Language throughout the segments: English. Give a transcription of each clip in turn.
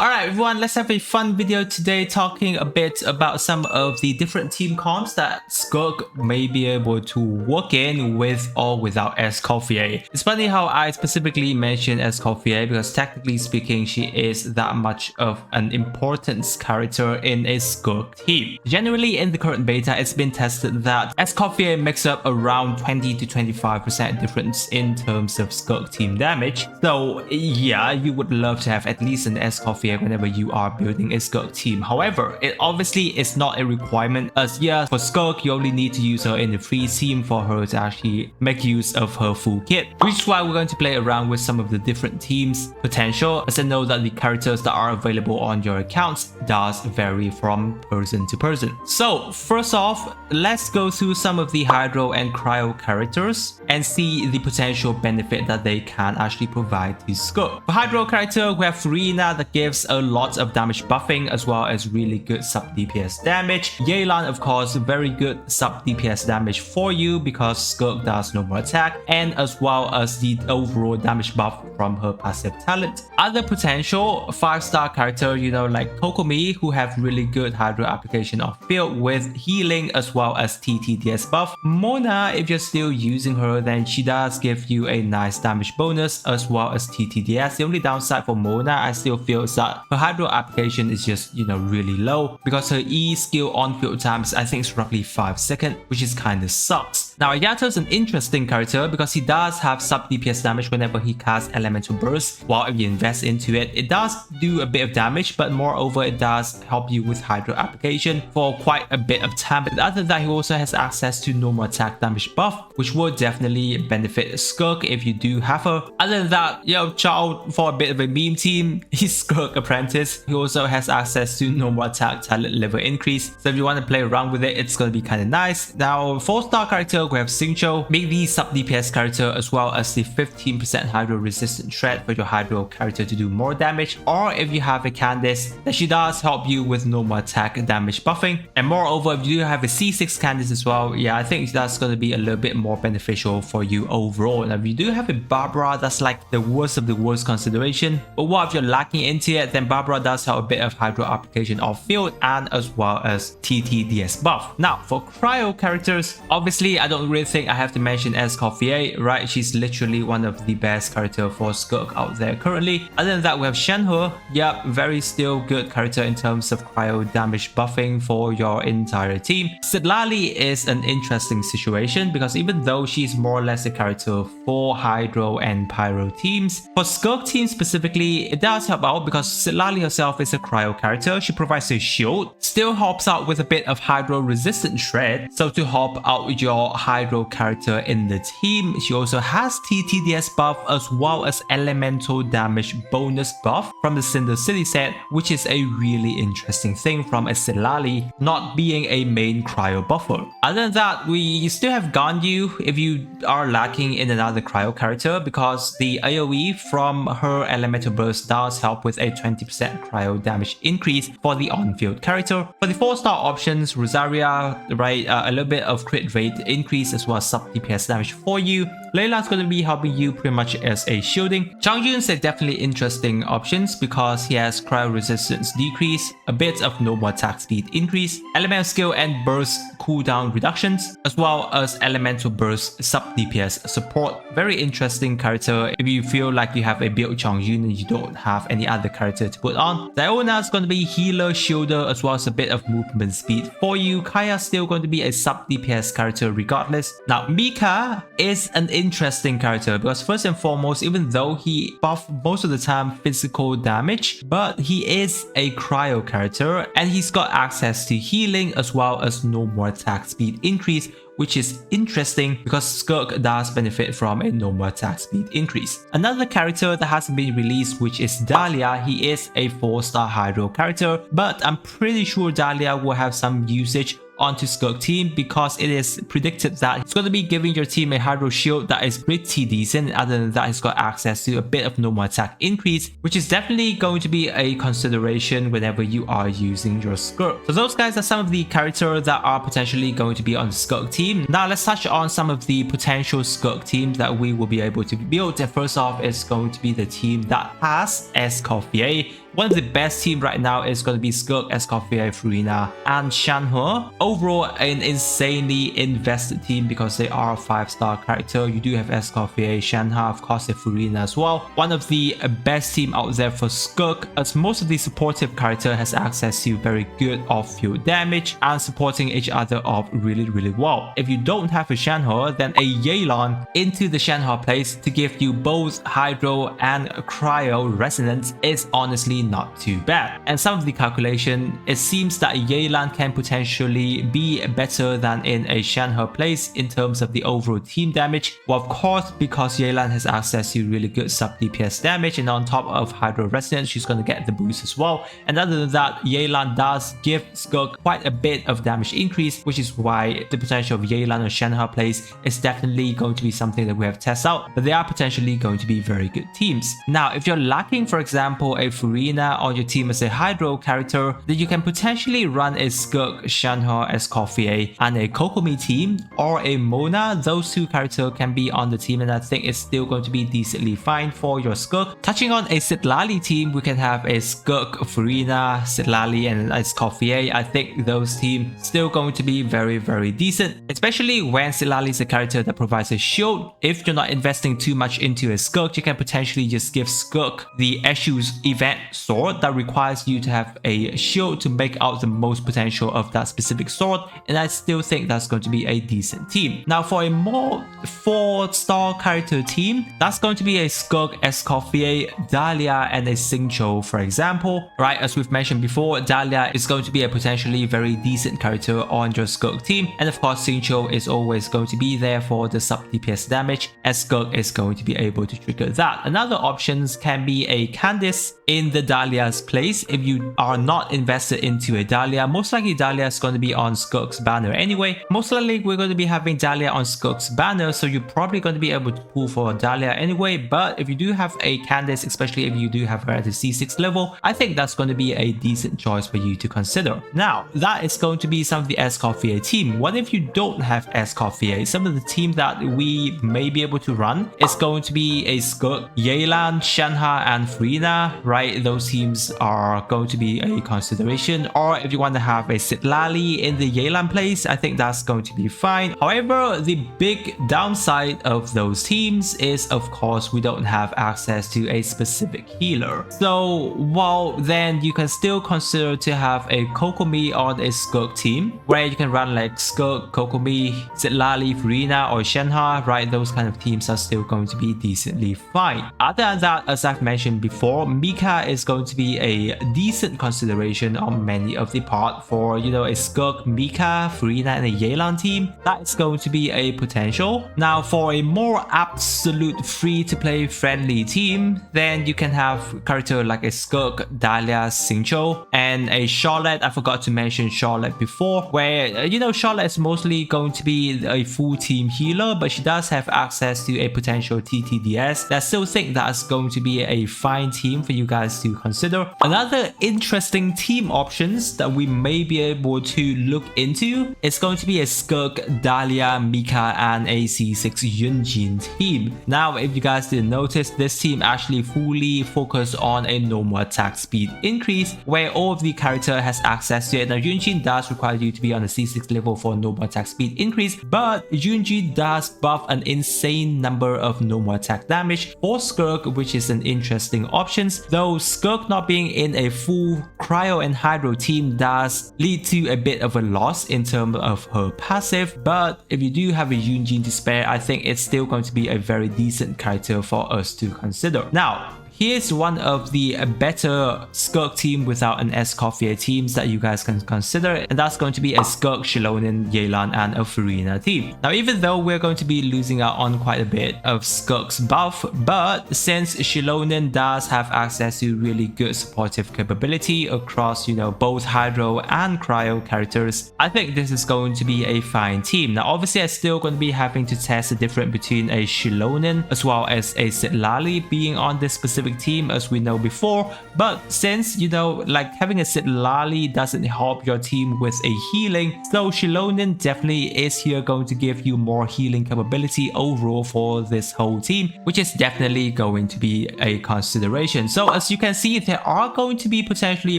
Alright everyone, let's have a fun video today talking a bit about some of the different team comps that Skirk may be able to work in with or without Escoffier. It's funny how I specifically mentioned Escoffier because technically speaking she is that much of an important character in a Skirk team. Generally in the current beta it's been tested that Escoffier makes up around 20 to 25% difference in terms of Skirk team damage. So yeah, you would love to have at least an Escoffier whenever you are building a Skirk team. However, it obviously is not a requirement, as yeah, for Skirk you only need to use her in the free team for her to actually make use of her full kit, which is why we're going to play around with some of the different teams potential, as I know that the characters that are available on your accounts does vary from person to person. So first off, let's go through some of the Hydro and Cryo characters and see the potential benefit that they can actually provide to Skirk. For Hydro character, we have Rina that gives a lot of damage buffing as well as really good sub DPS damage. Yelan, of course, very good sub DPS damage for you because Skirk does no more attack, and as well as the overall damage buff from her passive talent. Other potential 5-star character, you know, like Kokomi, who have really good Hydro application of field with healing as well as TTDS buff. Mona, if you're still using her, then she does give you a nice damage bonus as well as TTDS. The only downside for Mona, I still feel is that her Hydro application is just, you know, really low because her E skill on field times I think is roughly 5 seconds, which is kind of sucks. Now Ayato is an interesting character because he does have sub DPS damage whenever he casts Elemental Burst. While if you invest into it, it does do a bit of damage, but moreover it does help you with Hydro application for quite a bit of time. But other than that, he also has access to normal attack damage buff, which will definitely benefit Skirk if you do have her. Other than that, you know, Chao, for a bit of a meme team, he's Skirk apprentice. He also has access to normal attack talent level increase, so if you want to play around with it, it's going to be kind of nice. Now 4-star character, we have Xingqiu, make the sub DPS character as well as the 15% Hydro resistant shred for your Hydro character to do more damage, or if you have a Candice, that she does help you with normal attack damage buffing. And moreover, if you do have a C6 Candice as well, yeah, I think that's going to be a little bit more beneficial for you overall. Now if you do have a Barbara, that's like the worst of the worst consideration, but what if you're lacking into it, then Barbara does have a bit of Hydro application of field and as well as TTDS buff. Now for Cryo characters, obviously I don't really think I have to mention Escoffier, right? She's literally one of the best character for Skirk out there currently. Other than that, we have Shenhe. Yep, very still good character in terms of Cryo damage buffing for your entire team. Sitlali is an interesting situation because even though she's more or less a character for Hydro and Pyro teams, for Skirk teams specifically, it does help out because Sitlali herself is a Cryo character. She provides a shield, still helps out with a bit of Hydro resistant shred, so to help out your Hydro character in the team. She also has TTDS buff as well as elemental damage bonus buff from the Cinder City set, which is a really interesting thing from a Sitlali not being a main Cryo buffer. Other than that, we still have Ganyu if you are lacking in another Cryo character, because the AoE from her elemental burst does help with a 20% Cryo damage increase for the on-field character. For the 4-star options, Rosaria, right, a little bit of crit rate increase as well as sub DPS damage for you. Layla's going to be helping you pretty much as a shielding. Changyun's a definitely interesting options because he has Cryo resistance decrease, a bit of normal attack speed increase, elemental skill and burst cooldown reductions, as well as elemental burst sub DPS support. Very interesting character if you feel like you have a build Changyun and you don't have any other character to put on. Diona is going to be healer, shielder, as well as a bit of movement speed for you. Kaya's still going to be a sub DPS character regardless. Now Mika is an interesting character because first and foremost, even though he buff most of the time physical damage, but he is a Cryo character and he's got access to healing as well as normal attack speed increase, which is interesting because Skirk does benefit from a normal attack speed increase. Another character that hasn't been released, which is Dahlia. He is a 4-star Hydro character, but I'm pretty sure Dahlia will have some usage onto Skirk team because it is predicted that it's going to be giving your team a Hydro shield that is pretty decent. Other than that, it's got access to a bit of normal attack increase, which is definitely going to be a consideration whenever you are using your Skirk. So those guys are some of the characters that are potentially going to be on the Skirk team. Now let's touch on some of the potential Skirk teams that we will be able to build. And first off, it's going to be the team that has Escoffier. one of the best team right now is going to be Skirk, Escoffier, Furina, and Shanhe. Overall, an insanely invested team because they are a 5-star character. You do have Escoffier, Shanhe, of course, the Furina as well. One of the best team out there for Skirk, as most of the supportive character has access to very good off-field damage and supporting each other up really well. If you don't have a Shanhe, then a Yelan into the Shanhe place to give you both Hydro and Cryo Resonance is honestly not too bad. And some of the calculation, it seems that Yelan can potentially be better than in a Shanhe place in terms of the overall team damage. Well, of course, because Yelan has access to really good sub DPS damage, and on top of Hydro Resonance, she's going to get the boost as well. And other than that, Yelan does give Skirk quite a bit of damage increase, which is why the potential of Yelan or Shanhe plays is definitely going to be something that we have tested out, but they are potentially going to be very good teams. Now, if you're lacking, for example, a Furina on your team as a Hydro character, then you can potentially run a Skirk, Shanhe, Escoffier, and a Kokomi team, or a Mona. Those two characters can be on the team, and I think it's still going to be decently fine for your Skirk. Touching on a Sitlali team, we can have a Skirk, Furina, Sitlali, and Escoffier. I think those teams still going to be very decent, especially when Sitlali is a character that provides a shield. If you're not investing too much into a Skirk, you can potentially just give Skirk the Eshu's event sword that requires you to have a shield to make out the most potential of that specific sword, and I still think that's going to be a decent team. Now, for a more 4-star character team, that's going to be a Skirk, Escoffier, Dahlia, and a Xingqiu, for example. Right, as we've mentioned before, Dahlia is going to be a potentially very decent character on your Skirk team, and of course Xingqiu is always going to be there for the sub DPS damage, as Skirk is going to be able to trigger that. Another options can be a Candice in the Dahlia's place. If you are not invested into a Dahlia, most likely Dahlia is going to be on Skirk's banner anyway. Most likely we're going to be having Dahlia on Skirk's banner, so you're probably going to be able to pull for Dahlia anyway. But if you do have a Candice, especially if you do have her at the C6 level, I think that's going to be a decent choice for you to consider. Now, that is going to be some of the Escoffier team. What if you don't have Escoffier? Some of the team that we may be able to run is going to be a Skirk, Yelan, Shanhe, and Furina, right? Those teams are going to be a consideration. Or if you want to have a Sitlali in the Yelan place, I think that's going to be fine. However, the big downside of those teams is, of course, we don't have access to a specific healer. So while then you can still consider to have a Kokomi on a Skirk team, where you can run like Skirk, Kokomi, Sitlali, Furina, or Shanhe, right? Those kind of teams are still going to be decently fine. Other than that, as I've mentioned before, Mika is going to be a decent consideration on many of the part for, you know, a Skirk, Mika, Furina, and a Yelan team. That is going to be a potential. Now, for a more absolute free-to-play friendly team, then you can have character like a Skirk, Dahlia, Xingqiu, and a Charlotte. I forgot to mention Charlotte before, where, you know, Charlotte is mostly going to be a full team healer, but she does have access to a potential TTDS. I still think that's going to be a fine team for you guys to consider. Another interesting team options that we may be able to look into is going to be a Skirk, Dahlia, Mika, and a C6 Yunjin team. Now, if you guys didn't notice, this team actually fully focus on a normal attack speed increase, where all of the character has access to it. Now, Yunjin does require you to be on a C6 level for normal attack speed increase, but Yunjin does buff an insane number of normal attack damage for Skirk, which is an interesting option. Though Skirk not being in a full Cryo and Hydro team does lead to a bit of a loss in terms of her passive, but if you do have a Yunjin to spare, I think it's still going to be a very decent character for us to consider. Now, here's one of the better Skirk team without an Escoffier teams that you guys can consider, and that's going to be a Skirk, Xilonen, Yelan, and a Furina team. Now, even though we're going to be losing out on quite a bit of Skirk's buff, but since Xilonen does have access to really good supportive capability across, you know, both Hydro and Cryo characters, I think this is going to be a fine team. Now, obviously, I'm still going to be having to test the difference between a Xilonen as well as a Sitlali being on this specific specific team as we know before, but since, you know, like having a Lali doesn't help your team with a healing, so Shilonen definitely is here going to give you more healing capability overall for this whole team, which is definitely going to be a consideration. So as you can see, there are going to be potentially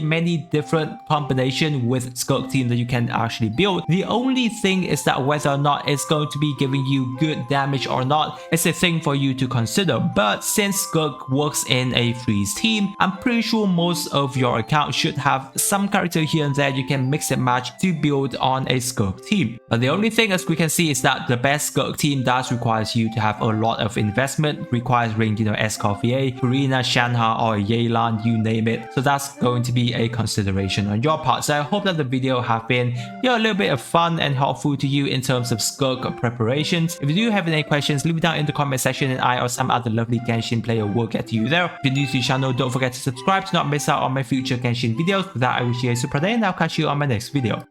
many different combinations with Skirk team that you can actually build. The only thing is that whether or not it's going to be giving you good damage or not is a thing for you to consider. But since Skirk works in a freeze team, I'm pretty sure most of your account should have some character here and there you can mix and match to build on a Skirk team. But the only thing, as we can see, is that the best Skirk team does require you to have a lot of investment, requiring, you know, Escoffier, Karina, Shanha, or Yelan, you name it. So that's going to be a consideration on your part. So I hope that the video have been, you know, a little bit of fun and helpful to you in terms of Skirk preparations. If you do have any questions, leave it down in the comment section and I or some other lovely Genshin player will get to you there. If you're new to the channel, don't forget to subscribe to not miss out on my future Genshin videos. With that, I wish you a super day and I'll catch you on my next video.